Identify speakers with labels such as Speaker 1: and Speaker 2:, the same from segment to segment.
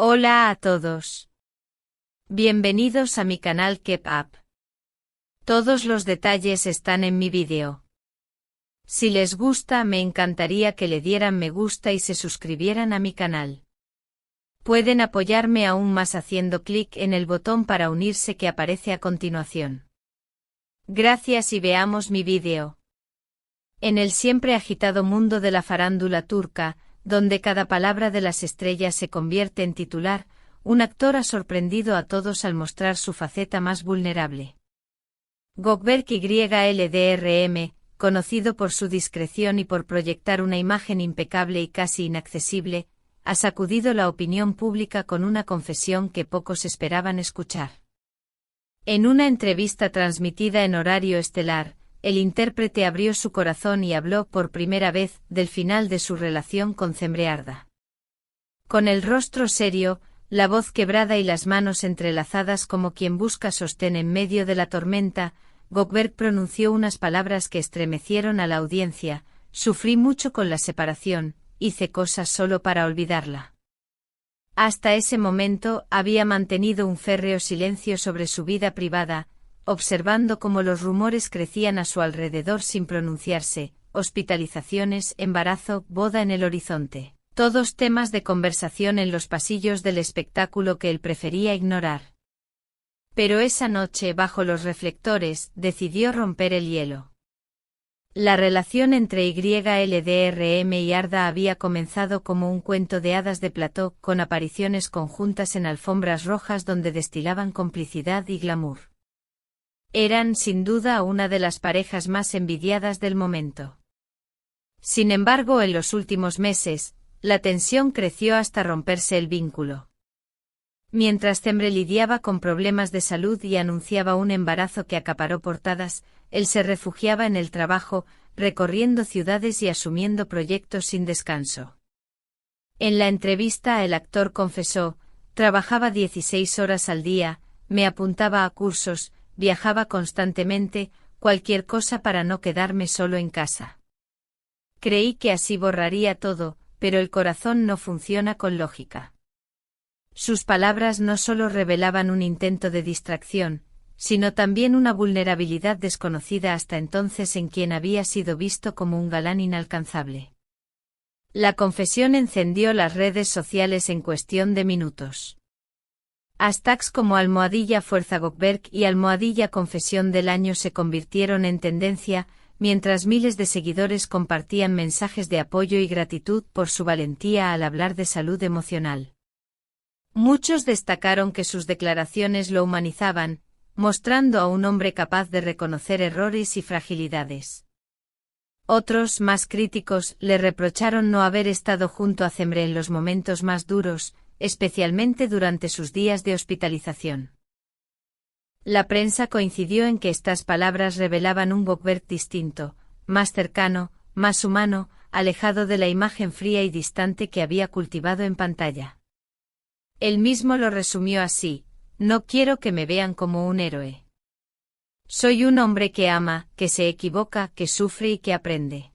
Speaker 1: Hola a todos. Bienvenidos a mi canal Keep Up. Todos los detalles están en mi vídeo. Si les gusta, me encantaría que le dieran me gusta y se suscribieran a mi canal. Pueden apoyarme aún más haciendo clic en el botón para unirse que aparece a continuación. Gracias y veamos mi vídeo. En el siempre agitado mundo de la farándula turca, donde cada palabra de las estrellas se convierte en titular, un actor ha sorprendido a todos al mostrar su faceta más vulnerable. Gökberk Yıldırım, conocido por su discreción y por proyectar una imagen impecable y casi inaccesible, ha sacudido la opinión pública con una confesión que pocos esperaban escuchar. En una entrevista transmitida en horario estelar, el intérprete abrió su corazón y habló por primera vez del final de su relación con Cemre Arda. Con el rostro serio, la voz quebrada y las manos entrelazadas como quien busca sostén en medio de la tormenta, Gökberk pronunció unas palabras que estremecieron a la audiencia: sufrí mucho con la separación, hice cosas solo para olvidarla. Hasta ese momento había mantenido un férreo silencio sobre su vida privada, observando cómo los rumores crecían a su alrededor sin pronunciarse: hospitalizaciones, embarazo, boda en el horizonte. Todos temas de conversación en los pasillos del espectáculo que él prefería ignorar. Pero esa noche, bajo los reflectores, decidió romper el hielo. La relación entre Yıldırım y Arda había comenzado como un cuento de hadas de plató, con apariciones conjuntas en alfombras rojas donde destilaban complicidad y glamour. Eran, sin duda, una de las parejas más envidiadas del momento. Sin embargo, en los últimos meses, la tensión creció hasta romperse el vínculo. Mientras Cemre lidiaba con problemas de salud y anunciaba un embarazo que acaparó portadas, él se refugiaba en el trabajo, recorriendo ciudades y asumiendo proyectos sin descanso. En la entrevista, el actor confesó: trabajaba 16 horas al día, me apuntaba a cursos, viajaba constantemente, cualquier cosa para no quedarme solo en casa. Creí que así borraría todo, pero el corazón no funciona con lógica. Sus palabras no solo revelaban un intento de distracción, sino también una vulnerabilidad desconocida hasta entonces en quien había sido visto como un galán inalcanzable. La confesión encendió las redes sociales en cuestión de minutos. Hashtags como #Fuerza Gökberk y #Confesión del Año se convirtieron en tendencia, mientras miles de seguidores compartían mensajes de apoyo y gratitud por su valentía al hablar de salud emocional. Muchos destacaron que sus declaraciones lo humanizaban, mostrando a un hombre capaz de reconocer errores y fragilidades. Otros, más críticos, le reprocharon no haber estado junto a Cemre en los momentos más duros, especialmente durante sus días de hospitalización. La prensa coincidió en que estas palabras revelaban un Gökberk distinto, más cercano, más humano, alejado de la imagen fría y distante que había cultivado en pantalla. Él mismo lo resumió así: no quiero que me vean como un héroe. Soy un hombre que ama, que se equivoca, que sufre y que aprende.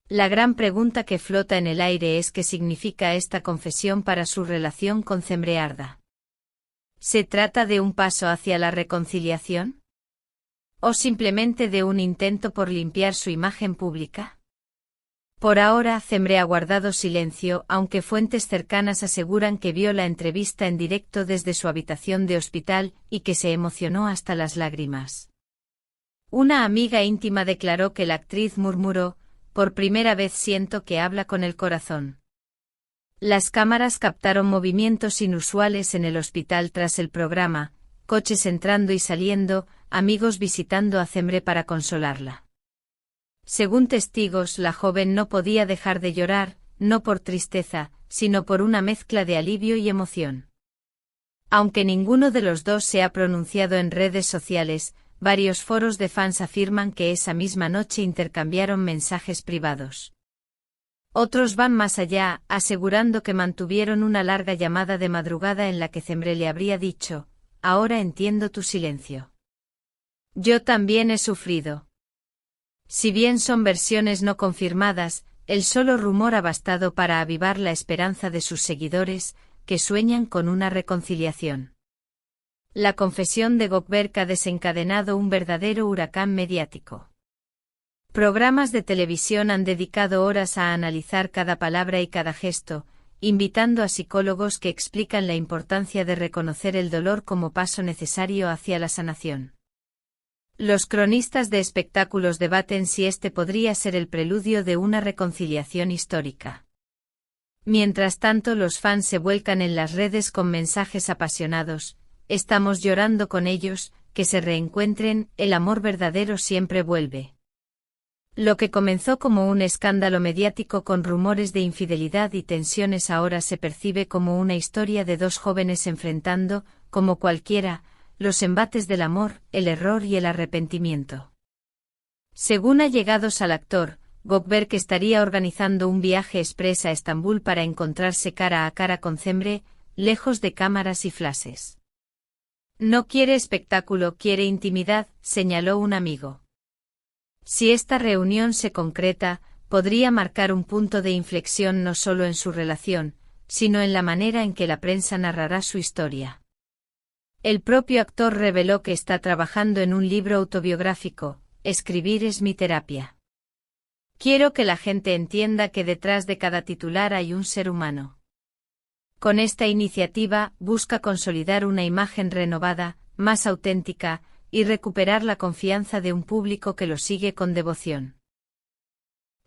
Speaker 1: La gran pregunta que flota en el aire es: ¿qué significa esta confesión para su relación con Cemre Arda? ¿Se trata de un paso hacia la reconciliación? ¿O simplemente de un intento por limpiar su imagen pública? Por ahora, Cemre ha guardado silencio, aunque fuentes cercanas aseguran que vio la entrevista en directo desde su habitación de hospital y que se emocionó hasta las lágrimas. Una amiga íntima declaró que la actriz murmuró: por primera vez siento que habla con el corazón. Las cámaras captaron movimientos inusuales en el hospital tras el programa: coches entrando y saliendo, amigos visitando a Cemre para consolarla. Según testigos, la joven no podía dejar de llorar, no por tristeza, sino por una mezcla de alivio y emoción. Aunque ninguno de los dos se ha pronunciado en redes sociales, varios foros de fans afirman que esa misma noche intercambiaron mensajes privados. Otros van más allá, asegurando que mantuvieron una larga llamada de madrugada en la que Cemre le habría dicho: ahora entiendo tu silencio. Yo también he sufrido. Si bien son versiones no confirmadas, el solo rumor ha bastado para avivar la esperanza de sus seguidores, que sueñan con una reconciliación. La confesión de Gökberk ha desencadenado un verdadero huracán mediático. Programas de televisión han dedicado horas a analizar cada palabra y cada gesto, invitando a psicólogos que explican la importancia de reconocer el dolor como paso necesario hacia la sanación. Los cronistas de espectáculos debaten si este podría ser el preludio de una reconciliación histórica. Mientras tanto, los fans se vuelcan en las redes con mensajes apasionados: estamos llorando con ellos, que se reencuentren, el amor verdadero siempre vuelve. Lo que comenzó como un escándalo mediático con rumores de infidelidad y tensiones ahora se percibe como una historia de dos jóvenes enfrentando, como cualquiera, los embates del amor, el error y el arrepentimiento. Según allegados al actor, Gökberk estaría organizando un viaje express a Estambul para encontrarse cara a cara con Cemre, lejos de cámaras y flashes. No quiere espectáculo, quiere intimidad, señaló un amigo. Si esta reunión se concreta, podría marcar un punto de inflexión no solo en su relación, sino en la manera en que la prensa narrará su historia. El propio actor reveló que está trabajando en un libro autobiográfico: escribir es mi terapia. Quiero que la gente entienda que detrás de cada titular hay un ser humano. Con esta iniciativa, busca consolidar una imagen renovada, más auténtica, y recuperar la confianza de un público que lo sigue con devoción.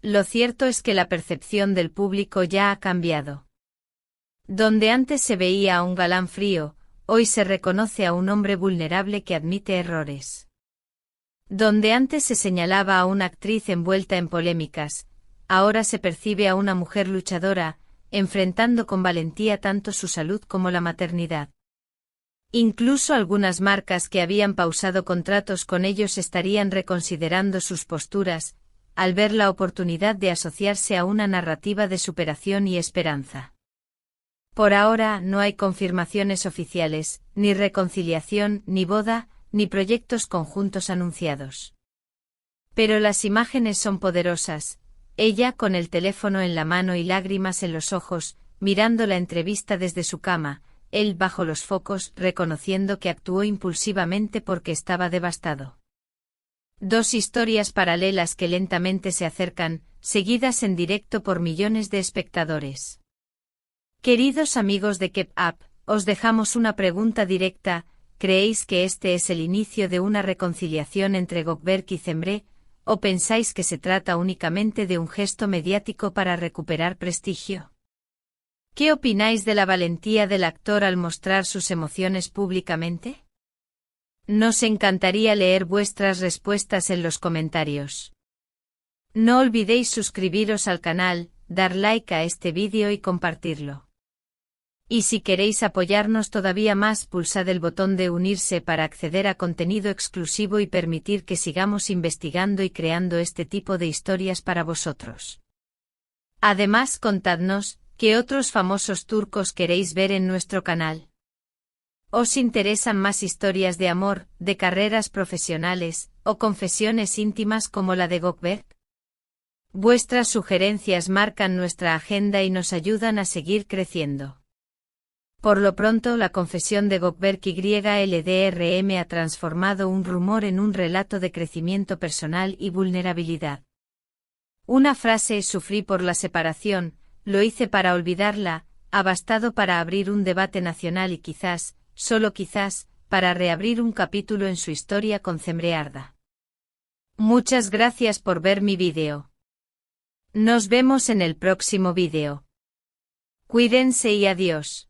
Speaker 1: Lo cierto es que la percepción del público ya ha cambiado. Donde antes se veía a un galán frío, hoy se reconoce a un hombre vulnerable que admite errores. Donde antes se señalaba a una actriz envuelta en polémicas, ahora se percibe a una mujer luchadora, enfrentando con valentía tanto su salud como la maternidad. Incluso algunas marcas que habían pausado contratos con ellos estarían reconsiderando sus posturas, al ver la oportunidad de asociarse a una narrativa de superación y esperanza. Por ahora no hay confirmaciones oficiales, ni reconciliación, ni boda, ni proyectos conjuntos anunciados. Pero las imágenes son poderosas: ella con el teléfono en la mano y lágrimas en los ojos, mirando la entrevista desde su cama, él bajo los focos, reconociendo que actuó impulsivamente porque estaba devastado. Dos historias paralelas que lentamente se acercan, seguidas en directo por millones de espectadores. Queridos amigos de Keep Up, os dejamos una pregunta directa: ¿creéis que este es el inicio de una reconciliación entre Gökberk y Cemre, o pensáis que se trata únicamente de un gesto mediático para recuperar prestigio? ¿Qué opináis de la valentía del actor al mostrar sus emociones públicamente? Nos encantaría leer vuestras respuestas en los comentarios. No olvidéis suscribiros al canal, dar like a este vídeo y compartirlo. Y si queréis apoyarnos todavía más, pulsad el botón de unirse para acceder a contenido exclusivo y permitir que sigamos investigando y creando este tipo de historias para vosotros. Además, contadnos ¿qué otros famosos turcos queréis ver en nuestro canal? ¿Os interesan más historias de amor, de carreras profesionales, o confesiones íntimas como la de Gökberk? Vuestras sugerencias marcan nuestra agenda y nos ayudan a seguir creciendo. Por lo pronto, la confesión de Gökberk YLDRM ha transformado un rumor en un relato de crecimiento personal y vulnerabilidad. Una frase: sufrí por la separación, lo hice para olvidarla, ha bastado para abrir un debate nacional y quizás, solo quizás, para reabrir un capítulo en su historia con Cemre Arda. Muchas gracias por ver mi vídeo. Nos vemos en el próximo vídeo. Cuídense y adiós.